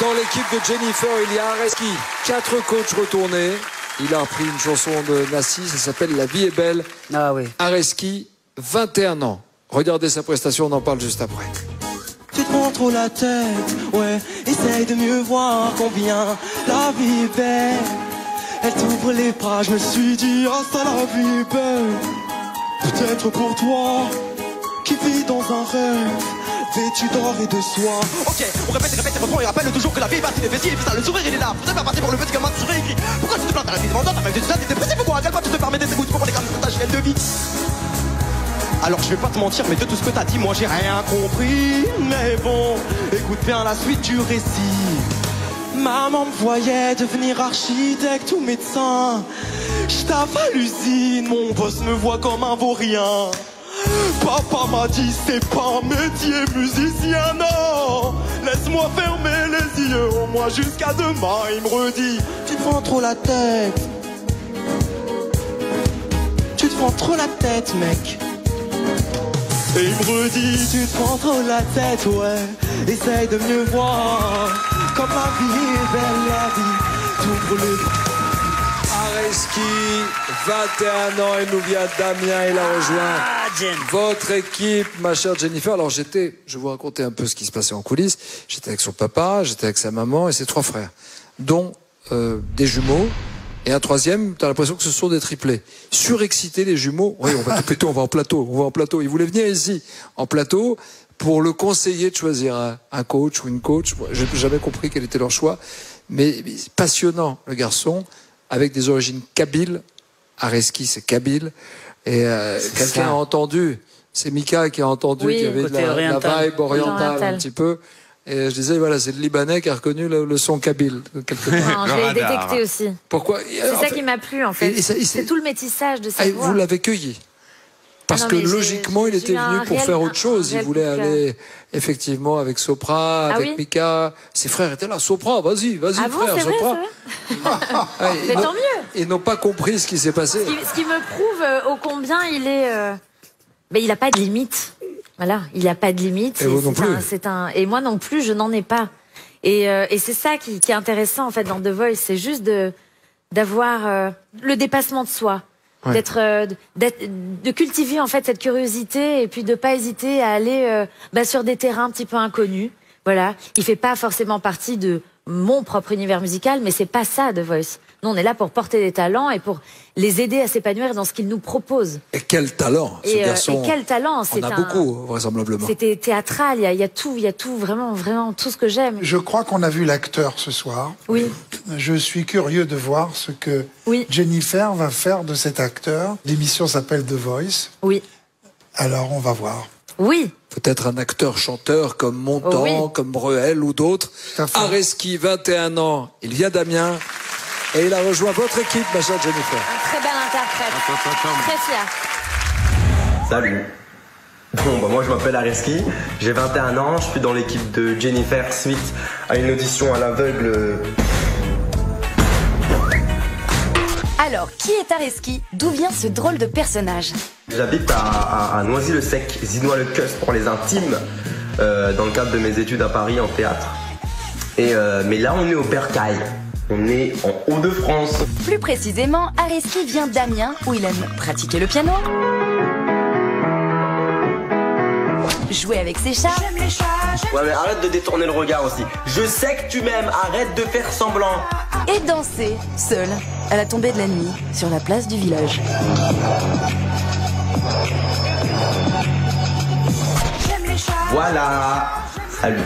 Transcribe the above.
Dans l'équipe de Jennifer, il y a Areski. 4 coachs retournés. Il a repris une chanson de Nassi, ça s'appelle La vie est belle. Ah oui. Areski, 21 ans. Regardez sa prestation, on en parle juste après. Tu te prends trop la tête, ouais. Essaye de mieux voir combien la vie est belle. Elle t'ouvre les bras, je me suis dit, ah ça la vie est belle. Peut-être pour toi, qui vis dans un rêve, vêtu d'or et de soie. Ok, on répète et reprend et rappelle toujours que la vie est partie des vessies. Ça, le sourire il est là, faudrait pas passer pour le petit gamin de écrit. Pourquoi tu te plains à la vie demandante, t'as même t'es dépressif ou quoi? À quel point tu te permets des écoutes pour les grammes de ta chaîne de vie? Alors je vais pas te mentir, mais de tout ce que t'as dit, moi j'ai rien compris. Mais bon, écoute bien la suite du récit. Maman me voyait devenir architecte ou médecin. J'taffe à l'usine, mon boss me voit comme un vaurien. Papa m'a dit c'est pas un métier musicien, non. Laisse-moi fermer les yeux au moins jusqu'à demain. Il me redit, tu te prends trop la tête. Tu te prends trop la tête, mec. Et il me redit, tu te prends trop la tête, ouais. Essaye de mieux voir. Comme la vie est belle, la vie t'ouvre les bras. Areski, 21 ans, il nous vient d'Amiens, il a rejoint votre équipe, ma chère Jennifer. Alors je vais vous raconter un peu ce qui se passait en coulisses. J'étais avec son papa, j'étais avec sa maman et ses 3 frères, dont des jumeaux. Et un troisième, t'as l'impression que ce sont des triplés. Surexcités, les jumeaux. Oui, on va tout péter, on va en plateau. Ils voulaient venir ici, en plateau, pour le conseiller de choisir un coach ou une coach. Moi, j'ai jamais compris quel était leur choix. Mais passionnant, le garçon, avec des origines kabyles. Areski, c'est kabyle. Et quelqu'un a entendu, c'est Mika qui a entendu qu'il y avait de la vibe orientale un petit peu. Et je disais, voilà, c'est le Libanais qui a reconnu le son kabyle. Je l'ai détecté aussi. Pourquoi? C'est ça qui m'a plu, en fait. C'est tout le métissage de sa voix. Vous l'avez cueilli? Parce que logiquement, il était venu pour faire autre chose. Il voulait aller, effectivement, avec Sopra, avec Mika. Ses frères étaient là. Sopra, vas-y, frère, Sopra. Mais tant mieux. Ils n'ont pas compris ce qui s'est passé. Ce qui me prouve ô combien il est... Mais il n'a pas de limite. Voilà, il n'y a pas de limite. Et vous non plus. Et moi non plus, je n'en ai pas. Et c'est ça qui est intéressant en fait dans The Voice, c'est juste d'avoir le dépassement de soi, de cultiver en fait cette curiosité et puis de pas hésiter à aller sur des terrains un petit peu inconnus. Voilà, il fait pas forcément partie de mon propre univers musical, mais c'est pas ça The Voice. Nous, on est là pour porter des talents et pour les aider à s'épanouir dans ce qu'ils nous proposent. Et quel talent, ce garçon. Et quel talent. On a beaucoup, vraisemblablement. C'était théâtral, il y a tout, vraiment tout ce que j'aime. Je crois qu'on a vu l'acteur ce soir. Oui. Je suis curieux de voir ce que Jennifer va faire de cet acteur. L'émission s'appelle The Voice. Oui. Alors, on va voir. Oui. Peut-être un acteur-chanteur comme Montand, comme Breuel ou d'autres. Areski, 21 ans, il vient d'Amiens. Et il a rejoint votre équipe, ma chère Jennifer. Un très bel interprète. Très fier. Salut. Bon, moi je m'appelle Areski, j'ai 21 ans, je suis dans l'équipe de Jennifer suite à une audition à l'aveugle. Alors, qui est Areski? D'où vient ce drôle de personnage? J'habite à Noisy-le-Sec, Zinois-le-Cus pour les intimes, dans le cadre de mes études à Paris en théâtre. Mais là on est au Bercail. On est en Hauts-de-France. Plus précisément, Areski vient d'Amiens, où il aime pratiquer le piano, jouer avec ses chats. Ouais, mais arrête de détourner le regard aussi. Je sais que tu m'aimes, arrête de faire semblant. Et danser, seul, à la tombée de la nuit, sur la place du village. Voilà. Salut.